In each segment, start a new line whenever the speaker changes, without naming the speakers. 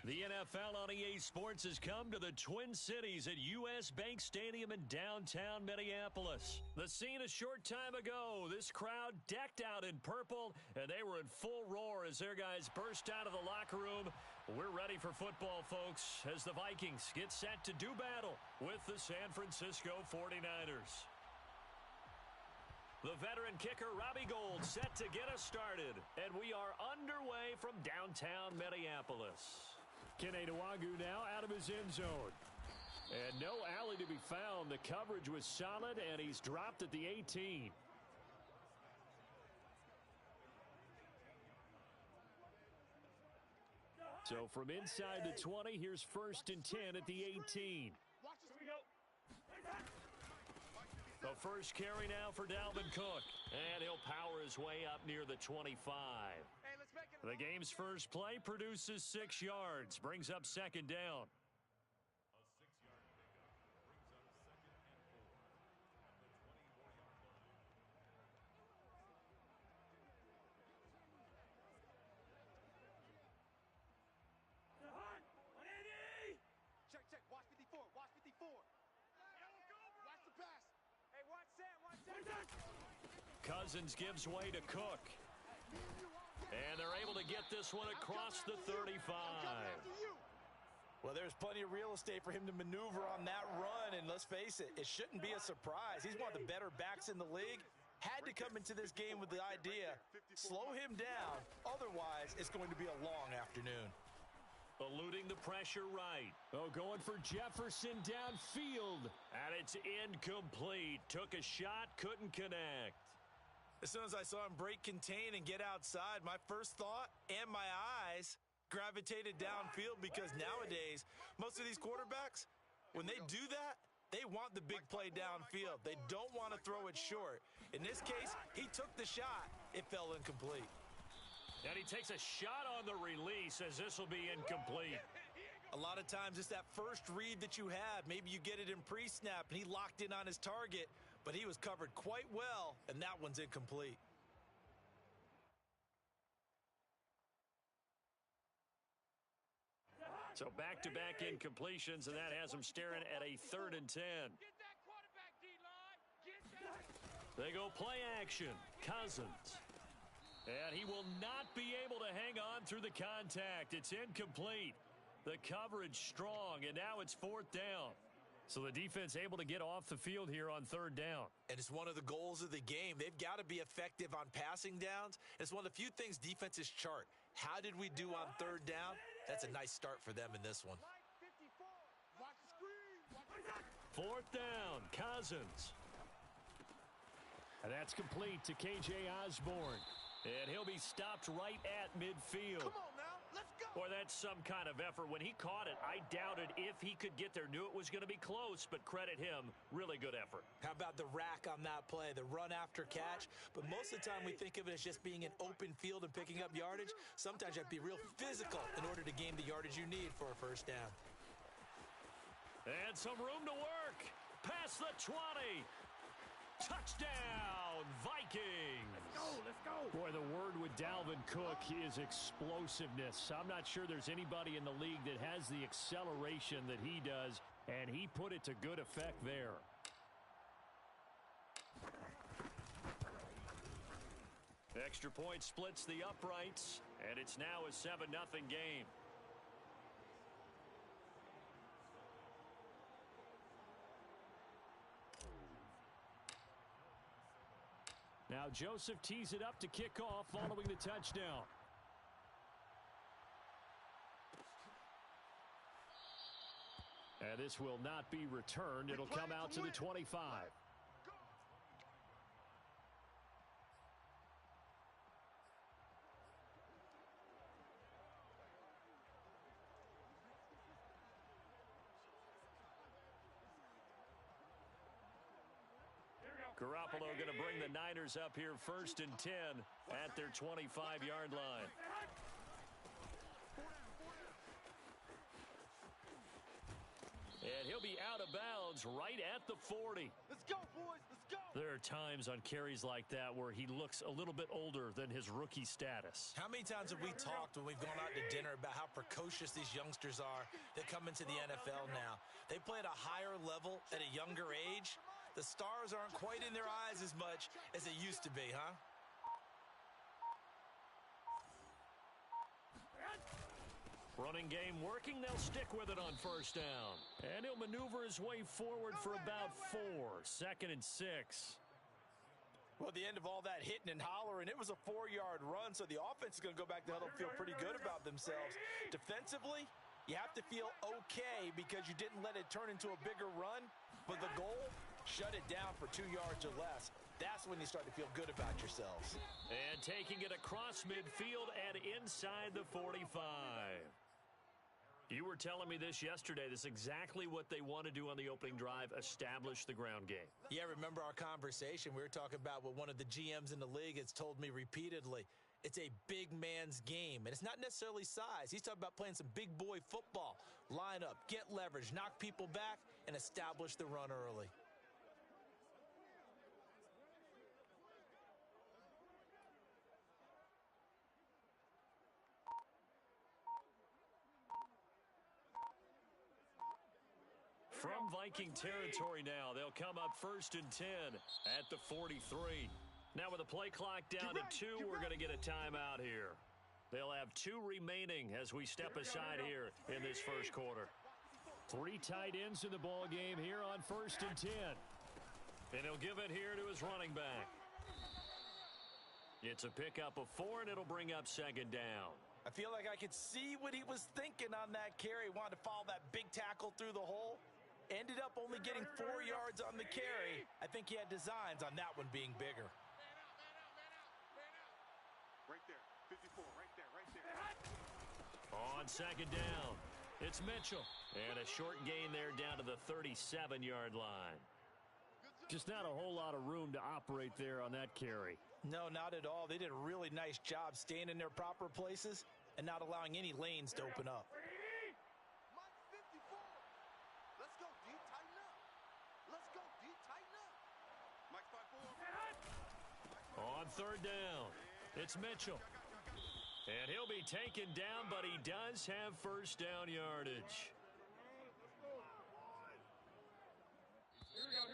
The NFL on EA Sports has come to the Twin Cities at U.S. Bank Stadium in downtown Minneapolis. The scene a short time ago, this crowd decked out in purple, and they were in full roar as their guys burst out of the locker room. We're ready for football, folks, as the Vikings get set to do battle with the San Francisco 49ers. The veteran kicker, Robbie Gould, set to get us started, and we are underway from downtown Minneapolis. Kene Nwangwu now out of his end zone. And no alley to be found. The coverage was solid, and he's dropped at the 18. So from inside the 20, here's 1st and 10 at the 18.
Watch this. Here we go.
The first carry now for Dalvin Cook. And he'll power his way up near the 25. The game's first play produces 6 yards. Brings up 2nd down.
A 6-yard pickup brings up 2nd and 4 at the 24-yard line.
Check. Watch 54. Watch 54. Watch the pass. Hey, watch Sam.
Cousins gives way to Cook. And they're able to get this one across the 35.
Well, there's plenty of real estate for him to maneuver on that run, and let's face it, it shouldn't be a surprise. He's one of the better backs in the league. Had to come into this game with the idea, slow him down, otherwise it's going to be a long afternoon.
Eluding the pressure right. Oh, going for Jefferson downfield. And it's incomplete. Took a shot, couldn't connect.
As soon as I saw him break contain and get outside, my first thought and my eyes gravitated downfield, because nowadays, most of these quarterbacks, when they do that, they want the big play downfield. They don't want to throw it short. In this case, he took the shot. It fell incomplete.
And he takes a shot on the release, as this will be incomplete.
A lot of times it's that first read that you have. Maybe you get it in pre-snap, and he locked in on his target, but he was covered quite well, and that one's incomplete.
So back-to-back incompletions, and that has him staring at a 3rd and 10.
Get that quarterback, D-line. Get that.
They go play action. Cousins. And he will not be able to hang on through the contact. It's incomplete. The coverage strong, and now it's 4th down. So the defense able to get off the field here on 3rd down.
And it's one of the goals of the game. They've got to be effective on passing downs. It's one of the few things defenses chart. How did we do on 3rd down? That's a nice start for them in this one.
Watch the screen.
4th down, Cousins. And that's complete to K.J. Osborne. And he'll be stopped right at midfield.
Come on now, let's go.
Boy, that's some kind of effort. When he caught it, I doubted if he could get there. Knew it was going to be close, but credit him. Really good effort.
How about the rack on that play, the run after catch? But most of the time we think of it as just being an open field and picking up yardage. Sometimes you have to be real physical in order to gain the yardage you need for a 1st down.
And some room to work. Past the 20. Touchdown, Vikings!
Let's go.
Boy, the word with Dalvin Cook is explosiveness. I'm not sure there's anybody in the league that has the acceleration that he does, and he put it to good effect there. Extra point splits the uprights, and it's now a 7-0 game. Now Joseph tees it up to kick off following the touchdown. And this will not be returned. It'll come out to the 25. Garoppolo going to bring the Niners up here 1st and 10 at their 25-yard line. And he'll be out of bounds right at the 40.
Let's go, boys. Let's go.
There are times on carries like that where he looks a little bit older than his rookie status.
How many times have we talked when we've gone out to dinner about how precocious these youngsters are that come into the NFL now? They play at a higher level at a younger age. The stars aren't quite in their eyes as much as they used to be, huh?
Running game working. They'll stick with it on first down. And he'll maneuver his way forward for about 4. 2nd and 6.
Well, at the end of all that hitting and hollering, it was a 4-yard run, so the offense is going to go back to huddle and feel pretty good about themselves. Defensively, you have to feel okay because you didn't let it turn into a bigger run, but the goal, shut it down for 2 yards or less. That's when you start to feel good about yourselves.
And taking it across midfield and inside the 45. You were telling me this yesterday. This is exactly what they want to do on the opening drive, establish the ground game.
Yeah, remember our conversation? We were talking about what one of the GMs in the league has told me repeatedly. It's a big man's game, and it's not necessarily size. He's talking about playing some big boy football. Line up, get leverage, knock people back, and establish the run early.
From Viking territory now, they'll come up 1st and 10 at the 43. Now with the play clock down to 2, we're going to get a timeout here. They'll have 2 remaining as we step aside here in this first quarter. 3 tight ends in the ball game here on 1st and 10. And he'll give it here to his running back. It's a pickup of 4, and it'll bring up 2nd down.
I feel like I could see what he was thinking on that carry. Wanted to follow that big tackle through the hole. Ended up only getting 4 yards on the carry. I think he had designs on that one being bigger.
Right there, 54, right there, right there.
On 2nd down, it's Mitchell. And a short gain there down to the 37-yard line. Just not a whole lot of room to operate there on that carry.
No, not at all. They did a really nice job staying in their proper places and not allowing any lanes to open up.
Mike 54. Let's go, D, tighten up. Let's go, D, tighten up. Mike 54.
On 3rd down, it's Mitchell. And he'll be taken down, but he does have first down yardage.
Here we go.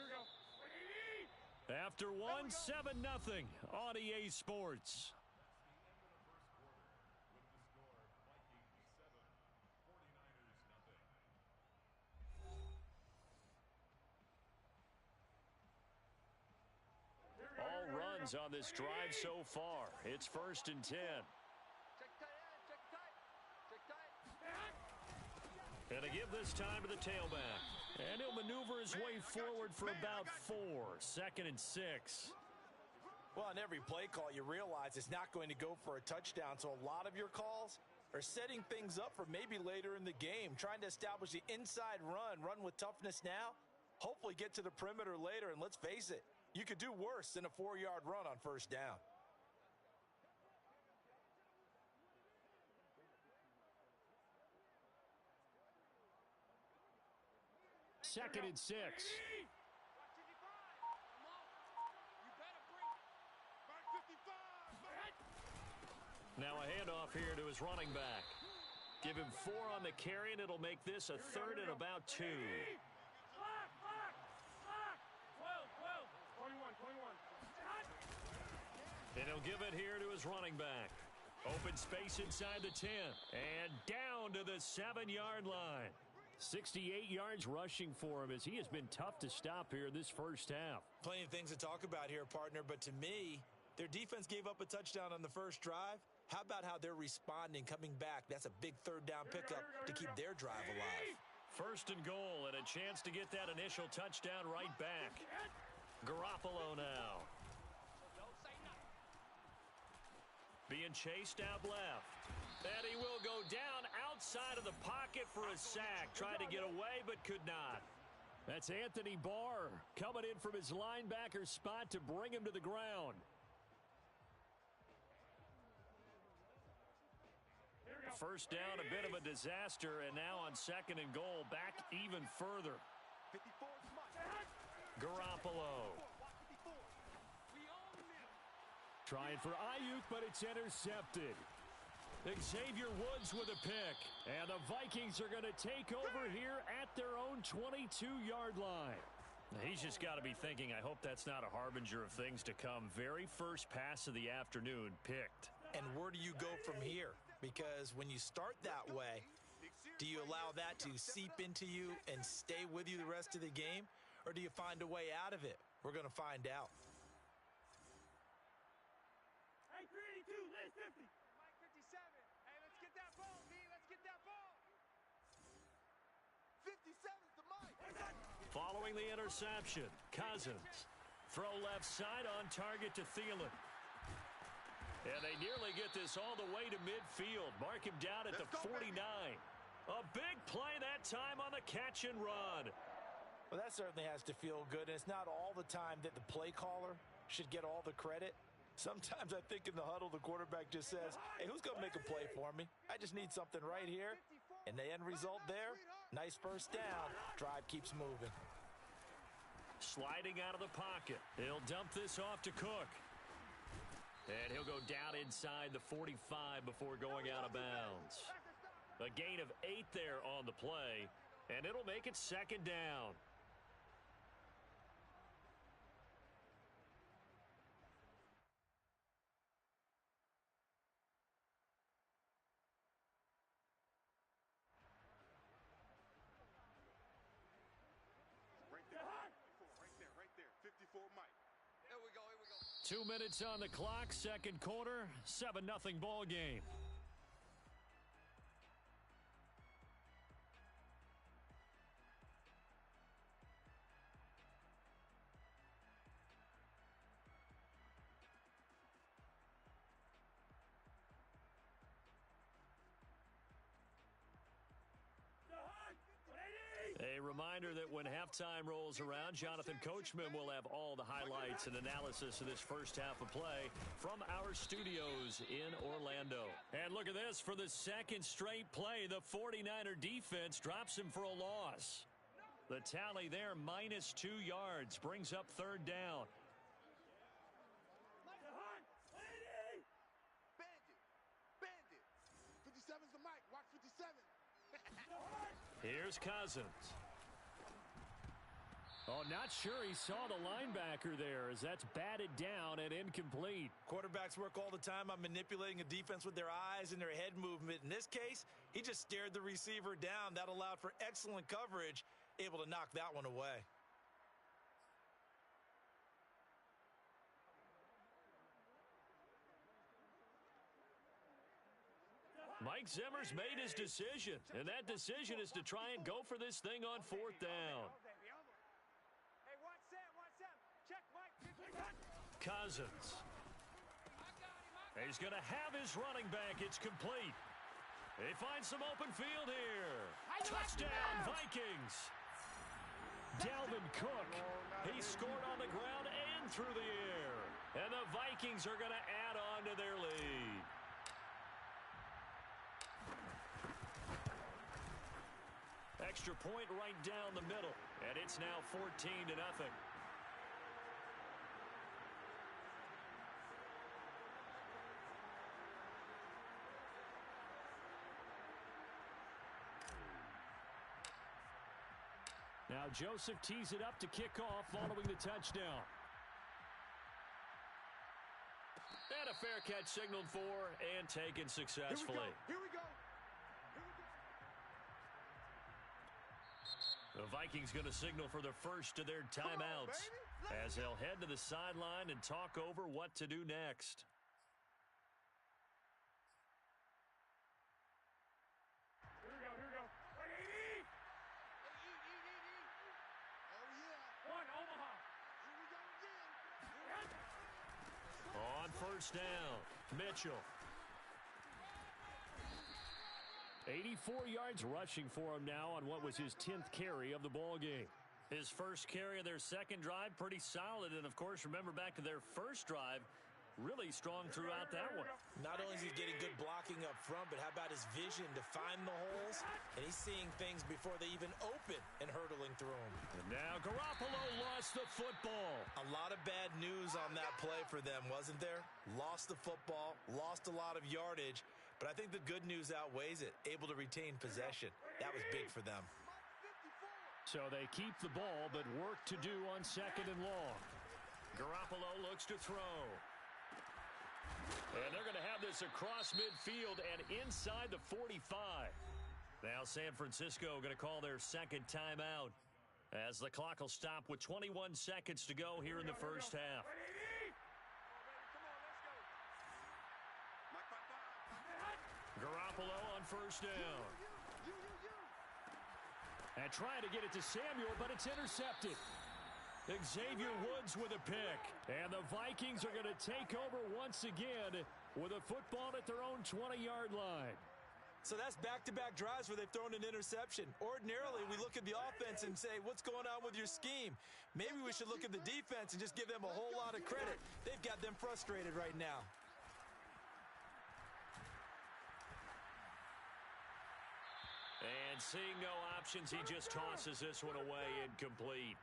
After 1, 7-0 on EA Sports. All runs on this drive so far. It's 1st and 10.
Check tight end, check tight.
And to give this time to the tailback. And he'll maneuver his way forward for about 4. 2nd and 6.
Well, on every play call, you realize it's not going to go for a touchdown. So a lot of your calls are setting things up for maybe later in the game, trying to establish the inside run with toughness now, hopefully get to the perimeter later. And let's face it, you could do worse than a 4-yard run on first down.
Second and 6. Now a handoff here to his running back. Give him 4 on the carry, and it'll make this a 3rd and about 2. And he'll give it here to his running back. Open space inside the 10. And down to the 7-yard line. 68 yards rushing for him as he has been tough to stop here this first half.
Plenty of things to talk about here, partner, but to me, their defense gave up a touchdown on the first drive. How about how they're responding, coming back? That's a big 3rd down pickup to keep their drive alive.
1st and goal, and a chance to get that initial touchdown right back. Garoppolo now. Being chased out left. And he will go down outside of the pocket for a sack. Tried to get away, but could not. That's Anthony Barr coming in from his linebacker spot to bring him to the ground. First down, a bit of a disaster, and now on 2nd and goal, back even further.
54 is Mike.
Garoppolo. Trying for Ayuk, but it's intercepted. Xavier Woods with a pick. And the Vikings are going to take over here at their own 22-yard line. He's just got to be thinking, I hope that's not a harbinger of things to come. Very first pass of the afternoon picked.
And where do you go from here? Because when you start that way, do you allow that to seep into you and stay with you the rest of the game? Or do you find a way out of it? We're going to find out.
Hey, 32, list 50. Mike 57. Hey, let's get that ball, D. Let's get that ball.
57's the Mike.
Following the interception, Cousins. Throw left side on target to Thielen. And they nearly get this all the way to midfield. Mark him down at the 49. A big play that time on the catch and run.
Well, that certainly has to feel good, and it's not all the time that the play caller should get all the credit. Sometimes I think in the huddle, the quarterback just says, hey, who's going to make a play for me? I just need something right here. And the end result there, nice first down. Drive keeps moving.
Sliding out of the pocket. He'll dump this off to Cook. And he'll go down inside the 45 before going out of bounds. A gain of 8 there on the play, and it'll make it second down.
Right there. 54 Mike. Here we go.
2 minutes on the clock, second quarter, 7-0 ball game. A reminder that when halftime rolls around, Jonathan Coachman will have all the highlights and analysis of this first half of play from our studios in Orlando. And look at this. For the second straight play, the 49er defense drops him for a loss. The tally there, -2 yards, brings up third down.
Bandit. 57's the Mike. Watch 57.
Here's Cousins. Oh, not sure he saw the linebacker there as that's batted down and incomplete.
Quarterbacks work all the time on manipulating a defense with their eyes and their head movement. In this case, he just stared the receiver down. That allowed for excellent coverage, able to knock that one away.
Mike Zimmer's made his decision, and that decision is to try and go for this thing on fourth down.
Hey, watch Sam. Check Mike.
Cousins. He's going to have his running back. It's complete. He finds some open field here. Touchdown, Vikings. Dalvin Cook. He scored on the ground and through the air. And the Vikings are going to add on to their lead. Extra point right down the middle, and it's now 14-0. Now Joseph tees it up to kick off following the touchdown. And a fair catch signaled for and taken successfully.
Here we go.
The Vikings going to signal for the first of their timeouts as they'll head to the sideline and talk over what to do next.
Here we go. Hey,
Oh, yeah.
One, Omaha.
Here we go again.
On first down, Mitchell. 84 yards rushing for him now on what was his 10th carry of the ball game. His first carry of their second drive, pretty solid. And, of course, remember back to their first drive, really strong throughout that one.
Not only is he getting good blocking up front, but how about his vision to find the holes? And he's seeing things before they even open and hurtling through them.
And now Garoppolo lost the football.
A lot of bad news on that play for them, wasn't there? Lost the football, lost a lot of yardage, but I think the good news outweighs it. Able to retain possession. That was big for them.
So they keep the ball, but work to do on 2nd and long. Garoppolo looks to throw. And they're going to have this across midfield and inside the 45. Now San Francisco going to call their second timeout as the clock will stop with 21 seconds to go here in the first half. Garoppolo on first down. And trying to get it to Samuel, but it's intercepted. Xavier Woods with a pick. And the Vikings are going to take over once again with a football at their own 20-yard line.
So that's back-to-back drives where they've thrown an interception. Ordinarily, we look at the offense and say, what's going on with your scheme? Maybe we should look at the defense and just give them a whole lot of credit. They've got them frustrated right now.
And seeing no options, he just tosses this one away incomplete.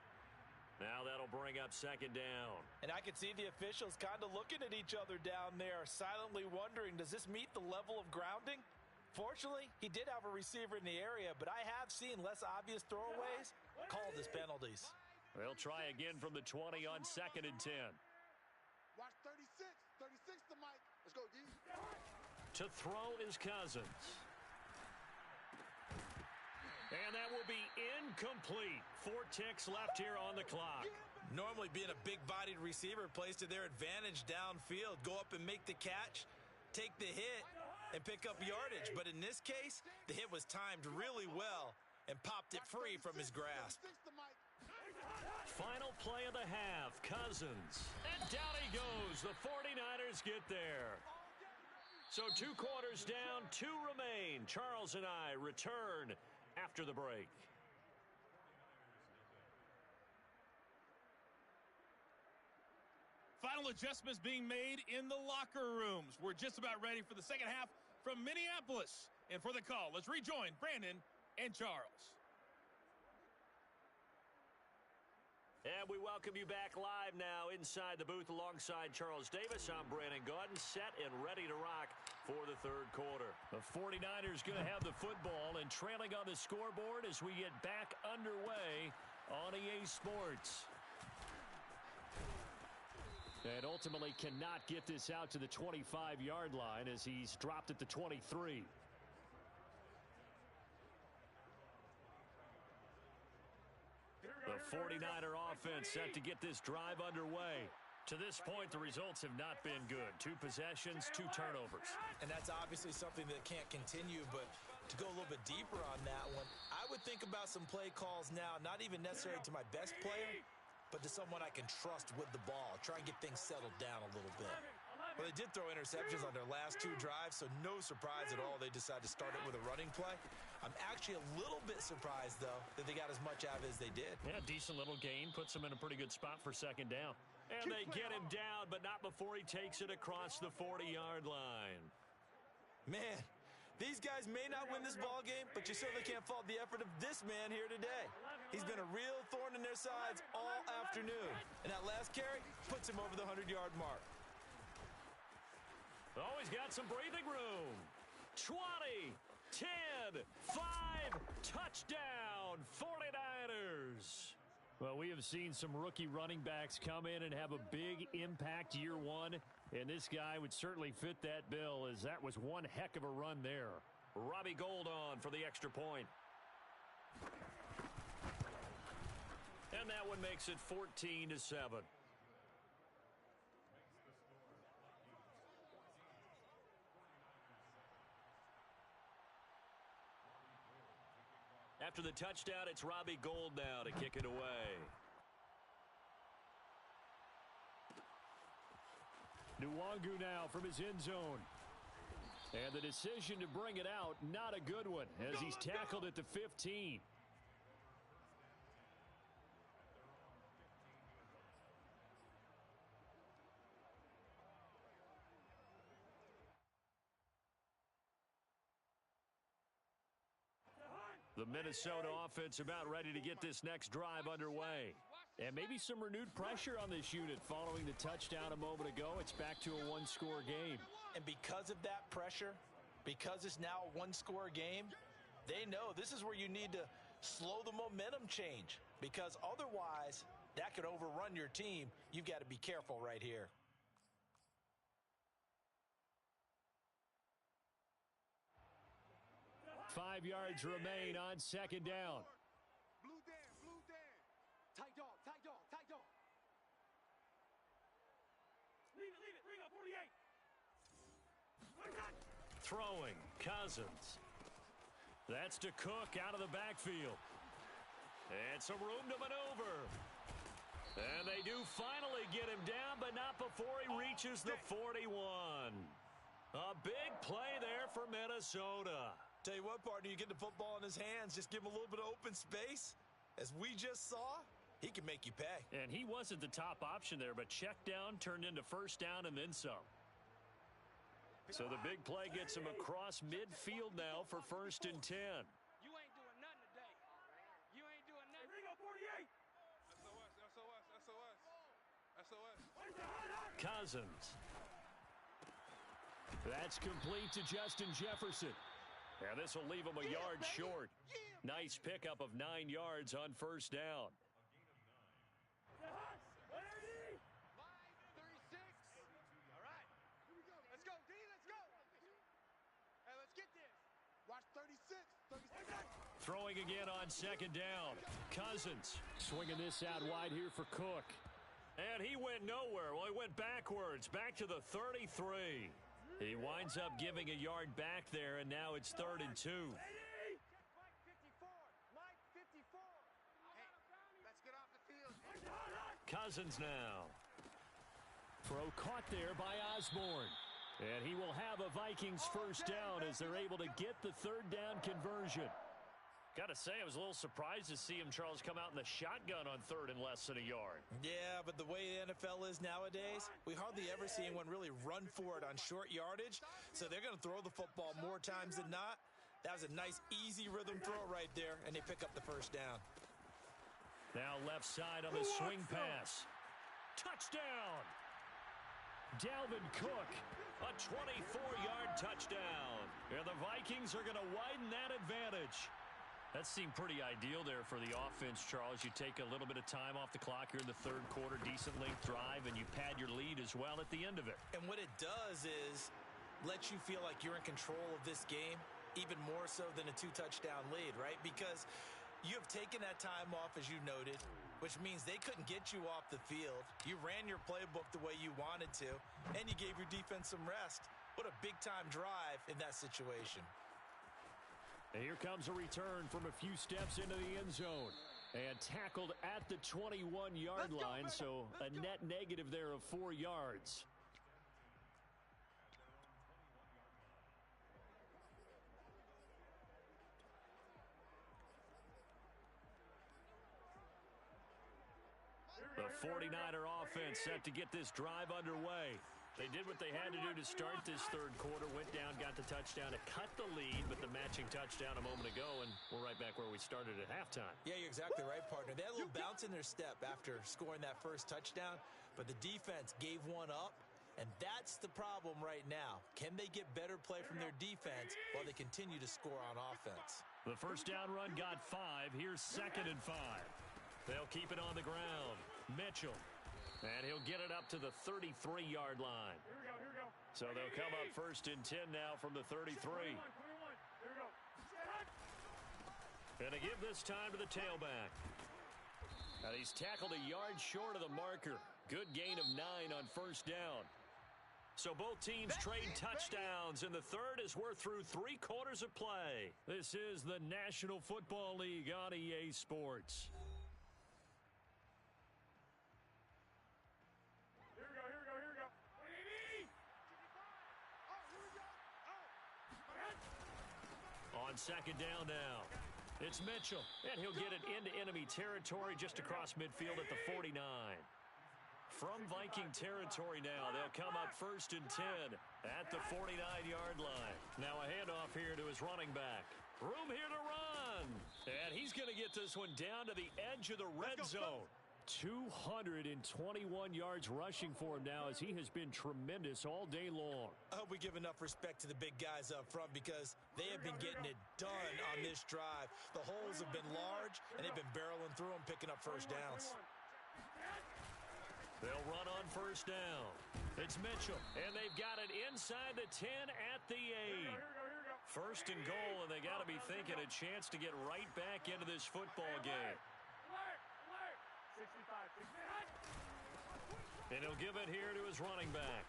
Now that'll bring up 2nd down.
And I can see the officials kind of looking at each other down there, silently wondering, does this meet the level of grounding? Fortunately, he did have a receiver in the area, but I have seen less obvious throwaways called as penalties.
They'll try again from the 20 on 2nd and 10.
Watch 36. 36 to Mike. Let's go, D.
To throw is Cousins. And that will be incomplete. 4 ticks left here on the clock.
Normally being a big-bodied receiver plays to their advantage downfield. Go up and make the catch, take the hit, and pick up yardage. But in this case, the hit was timed really well and popped it free from his grasp.
Final play of the half, Cousins. And down he goes. The 49ers get there. So 2 quarters down, 2 remain. Charles and I return after the break.
Final adjustments being made in the locker rooms. We're just about ready for the second half from Minneapolis. And for the call, let's rejoin Brandon and Charles.
And we welcome you back live now inside the booth alongside Charles Davis. I'm Brandon Gaudin, set and ready to rock for the 3rd quarter. The 49ers going to have the football and trailing on the scoreboard as we get back underway on EA Sports. And ultimately cannot get this out to the 25-yard line as he's dropped at the 23. The 49er offense set to get this drive underway. To this point, the results have not been good. 2 possessions, 2 turnovers.
And that's obviously something that can't continue, but to go a little bit deeper on that one, I would think about some play calls now, not even necessarily to my best player, but to someone I can trust with the ball. Try and get things settled down a little bit. Well, they did throw interceptions on their last 2 drives, so no surprise at all they decided to start it with a running play. I'm actually a little bit surprised, though, that they got as much out of it as they did.
Yeah, decent little gain. Puts them in a pretty good spot for 2nd down. And they get him down, but not before he takes it across the 40-yard line.
Man, these guys may not win this ball game, but you certainly can't fault the effort of this man here today. He's been a real thorn in their sides all afternoon. And that last carry puts him over the 100-yard mark.
Oh, he's got some breathing room. 20, 10, 5, touchdown, 49ers. Well, we have seen some rookie running backs come in and have a big impact year 1, and this guy would certainly fit that bill as that was one heck of a run there. Robbie Gould on for the extra point. And that one makes it 14-7. After the touchdown, it's Robbie Gould now to kick it away. Nwangu now from his end zone. And the decision to bring it out, not a good one, as he's tackled at the 15. The Minnesota offense about ready to get this next drive underway. And maybe some renewed pressure on this unit following the touchdown a moment ago. It's back to a one-score game.
And because of that pressure, because it's now a one-score game, they know this is where you need to slow the momentum change, because otherwise that could overrun your team. You've got to be careful right here.
Five yards remain on second down.
Blue Dan, blue Dan. Tight dog, tight dog, tight dog.
Leave it. Bring up 48.
Throwing, Cousins. That's to Cook out of the backfield. And some room to maneuver. And they do finally get him down, but not before he reaches the 41. A big play there for Minnesota.
Tell you what, partner, you get the football in his hands, just give him a little bit of open space. As we just saw, he can make you pay.
And he wasn't the top option there, but check down turned into first down and then some. So the big play gets him across midfield now for 1st and 10.
You ain't doing nothing today. You ain't doing nothing. Bring up 48.
SOS.
Cousins. That's complete to Justin Jefferson. And this will leave him a yard short. Nice pickup of 9 yards on first down.
Ready?
36. All right. Here we go. Let's go, D. Let's go. Hey, let's get this. Watch 36. 36.
Throwing again on second down. Cousins swinging this out wide here for Cook. And he went nowhere. Well, he went backwards, back to the 33. He winds up giving a yard back there, and now it's 3rd and 2.
Ready?
Mike 54. Mike 54. Hey, let's get off the field.
Cousins now. Throw caught there by Osborne. And he will have a Vikings first down as they're able to get the 3rd down conversion. Got to say, I was a little surprised to see him, Charles, come out in the shotgun on 3rd and less than a yard.
Yeah, but the way the NFL is nowadays, we hardly ever see anyone really run for it on short yardage. So they're going to throw the football more times than not. That was a nice, easy rhythm throw right there, and they pick up the first down.
Now left side on the swing pass. Touchdown! Dalvin Cook, a 24-yard touchdown. And the Vikings are going to widen that advantage. That seemed pretty ideal there for the offense, Charles. You take a little bit of time off the clock here in the 3rd quarter, decent length drive, and you pad your lead as well at the end of it.
And what it does is let you feel like you're in control of this game, even more so than a 2-touchdown lead, right? Because you have taken that time off, as you noted, which means they couldn't get you off the field. You ran your playbook the way you wanted to, and you gave your defense some rest. What a big-time drive in that situation.
And here comes a return from a few steps into the end zone. And tackled at the 21-yard line, so a net negative there of 4 yards. The 49er offense set to get this drive underway. They did what they had to do to start this 3rd quarter, went down, got the touchdown to cut the lead, but the matching touchdown a moment ago, and we're right back where we started at halftime.
Yeah, you're exactly right, partner. They had a little bounce in their step after scoring that first touchdown, but the defense gave one up, and that's the problem right now. Can they get better play from their defense while they continue to score on offense?
The first down run got 5. Here's 2nd and 5. They'll keep it on the ground. Mitchell. And he'll get it up to the 33-yard line.
Here we go.
So they'll come up 1st and 10 now from the 33.
21. Here we go.
And to give this time to the tailback. And he's tackled a yard short of the marker. Good gain of 9 on first down. So both teams trade touchdowns, and the 3rd as we're through 3 quarters of play. This is the National Football League on EA Sports. On second down now, it's Mitchell, and he'll get it into enemy territory just across midfield at the 49. From Viking territory now, they'll come up 1st and 10 at the 49-yard line. Now a handoff here to his running back. Room here to run. And he's going to get this one down to the edge of the red zone. 221 yards rushing for him now as he has been tremendous all day long.
I hope we give enough respect to the big guys up front because they have been getting it done on this drive. The holes have been large, and they've been barreling through them, picking up first downs.
They'll run on first down. It's Mitchell, and they've got it inside the 10 at the 8. First and goal, and they got to be thinking a chance to get right back into this football game. And he'll give it here to his running back.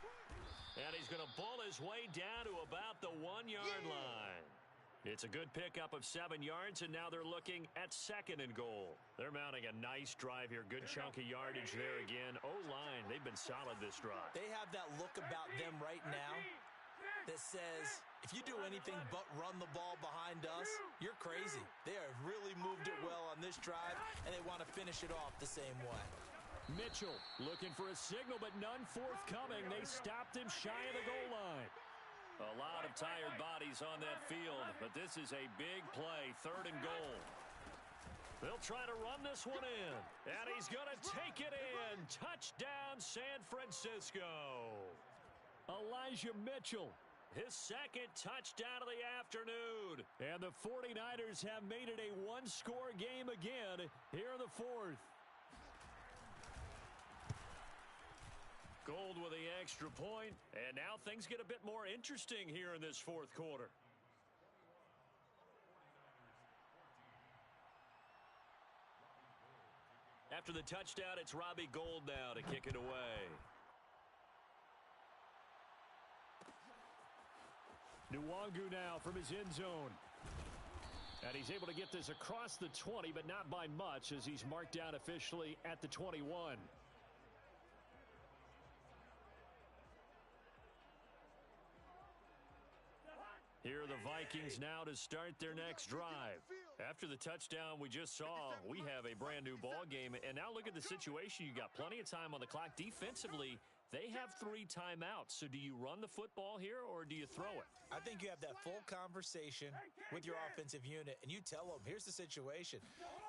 And he's going to bull his way down to about the 1-yard line. It's a good pickup of 7 yards, and now they're looking at second and goal. They're mounting a nice drive here. Good chunk of yardage there again. O-line, they've been solid this drive.
They have that look about them right now that says, if you do anything but run the ball behind us, you're crazy. They have really moved it well on this drive, and they want to finish it off the same way.
Mitchell looking for a signal, but none forthcoming. They stopped him shy of the goal line. A lot of tired bodies on that field, but this is a big play, third and goal. They'll try to run this one in, and he's going to take it in. Touchdown, San Francisco. Elijah Mitchell, his second touchdown of the afternoon. And the 49ers have made it a one-score game again here in the fourth. Gold with the extra point, and now things get a bit more interesting here in this fourth quarter. After the touchdown, it's Robbie Gould now to kick it away. Nwangu now from his end zone. And he's able to get this across the 20, but not by much as he's marked down officially at the 21. Here are the Vikings now to start their next drive. After the touchdown we just saw, we have a brand new ball game. And now look at the situation. You got plenty of time on the clock. Defensively, they have 3 timeouts. So do you run the football here or do you throw it?
I think you have that full conversation with your offensive unit, and you tell them, here's the situation.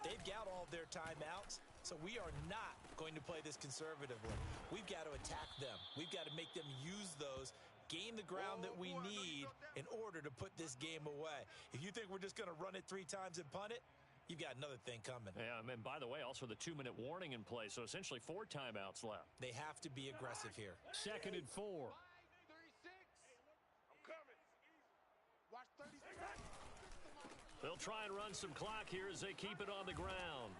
They've got all of their timeouts, so we are not going to play this conservatively. We've got to attack them. We've got to make them use those, gain the ground that we need in order to put this game away. If you think we're just going to run it 3 times and punt it, you've got another thing coming.
Yeah, and by the way, also the 2-minute warning in play, so essentially 4 timeouts left.
They have to be aggressive here.
Second and 4.
36. I'm coming. Watch 36.
They'll try and run some clock here as they keep it on the ground.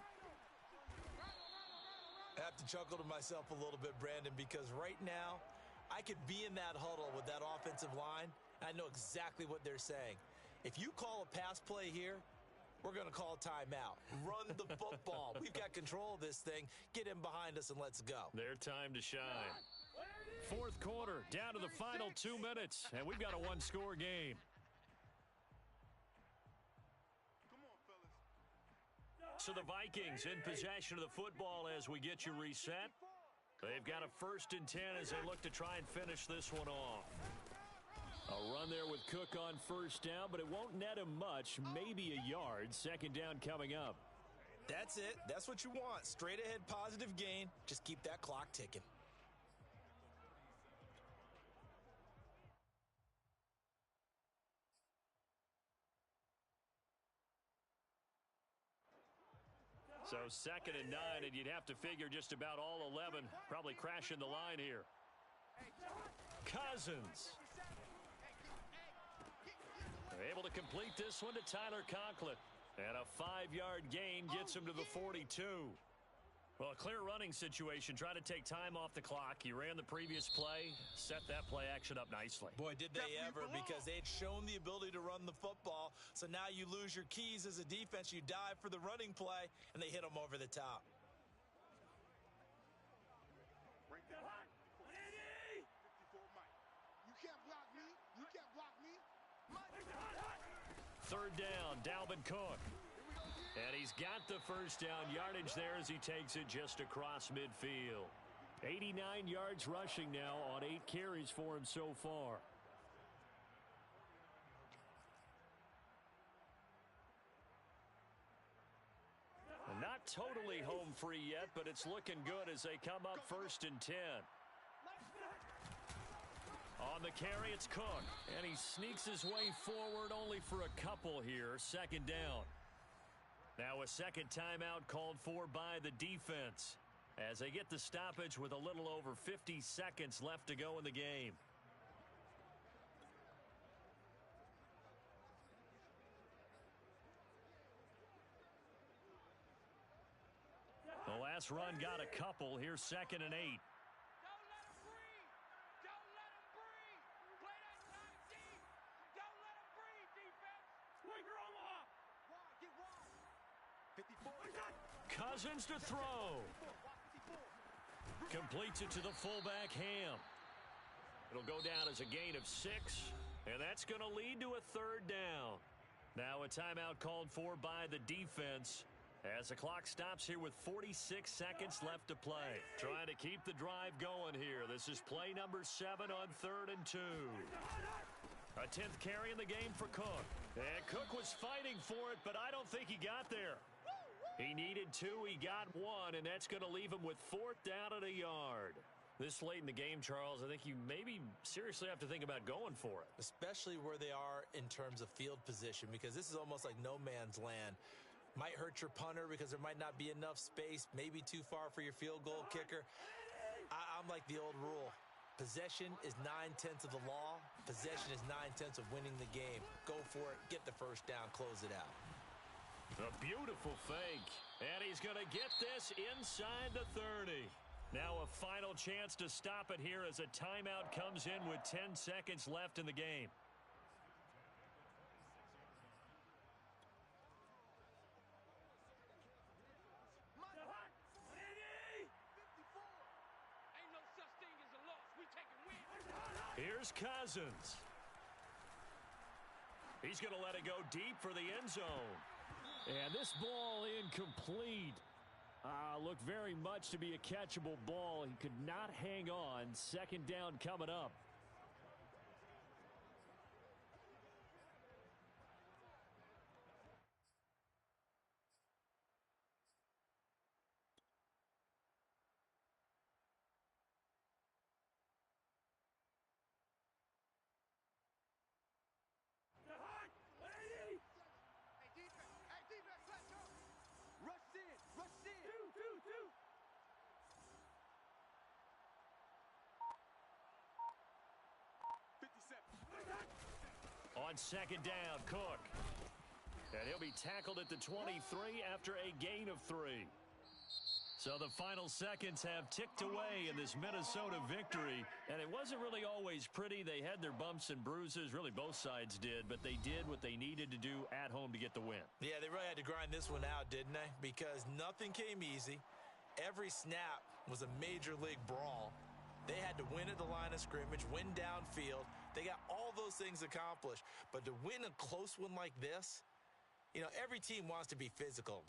I have to chuckle to myself a little bit, Brandon, because right now, I could be in that huddle with that offensive line, and I know exactly what they're saying. If you call a pass play here, we're going to call a timeout. Run the football. We've got control of this thing. Get in behind us and let's go.
Their time to shine. Fourth quarter, down to the final 2 minutes, and we've got a one-score game.
Come on, fellas.
So the Vikings in possession of the football as we get you reset. They've got a 1st and 10 as they look to try and finish this one off. A run there with Cook on first down, but it won't net him much, maybe a yard. Second down coming up.
That's it. That's what you want. Straight ahead positive gain. Just keep that clock ticking.
So 2nd and 9, and you'd have to figure just about all 11 probably crashing the line here. Cousins. They're able to complete this one to Tyler Conklin. And a 5-yard gain gets him to the 42. Well, a clear running situation. Try to take time off the clock. He ran the previous play, set that play action up nicely.
Boy, did they ever, because they had shown the ability to run the football. So now you lose your keys as a defense. You dive for the running play, and they hit them over the top.
Break that line. 54 Mike. You can't block me. You can't block me.
Third down, Dalvin Cook. And he's got the first down yardage there as he takes it just across midfield. 89 yards rushing now on 8 carries for him so far. totally home free yet, but it's looking good as they come up 1st and 10. On the carry, it's Cook, and he sneaks his way forward only for a couple here. 2nd down. Now a second timeout called for by the defense as they get the stoppage with a little over 50 seconds left to go in the game. The last run got a couple. Here's 2nd and 8.
Don't let him breathe. Don't let him breathe. Play that time deep. Don't let him breathe, defense. Squeaker Omaha.
Wide, get wide. 54.
Cousins to throw. Completes it to the fullback, Ham. It'll go down as a gain of 6, and that's going to lead to a 3rd down. Now a timeout called for by the defense as the clock stops here with 46 seconds left to play. Trying to keep the drive going here. This is play number 7 on 3rd and 2. A 10th carry in the game for Cook. And Cook was fighting for it, but I don't think he got there. He needed 2, he got 1, and that's going to leave him with 4th down at a yard. This late in the game, Charles, I think you maybe seriously have to think about going for it.
Especially where they are in terms of field position, because this is almost like no man's land. Might hurt your punter because there might not be enough space, maybe too far for your field goal kicker. I'm like the old rule. Possession is 9/10 of the law. Possession is 9/10 of winning the game. Go for it, get the 1st down, close it out.
A beautiful fake, and he's going to get this inside the 30. Now a final chance to stop it here as a timeout comes in with 10 seconds left in the game.
Ain't no such thing as a loss. We taking wins.
Here's Cousins. He's going to let it go deep for the end zone. And this ball incomplete. Looked very much to be a catchable ball. He could not hang on. 2nd down coming up.
Hey, defense, let's go. Rush in, rush in.
Two.
57.
On 2nd down, Cook. And he'll be tackled at the 23 after a gain of 3. So the final seconds have ticked away in this Minnesota victory. And it wasn't really always pretty. They had their bumps and bruises. Really, both sides did. But they did what they needed to do at home to get the win.
Yeah, they really had to grind this one out, didn't they? Because nothing came easy. Every snap was a major league brawl. They had to win at the line of scrimmage, win downfield. They got all those things accomplished. But to win a close one like this, you know, every team wants to be physical.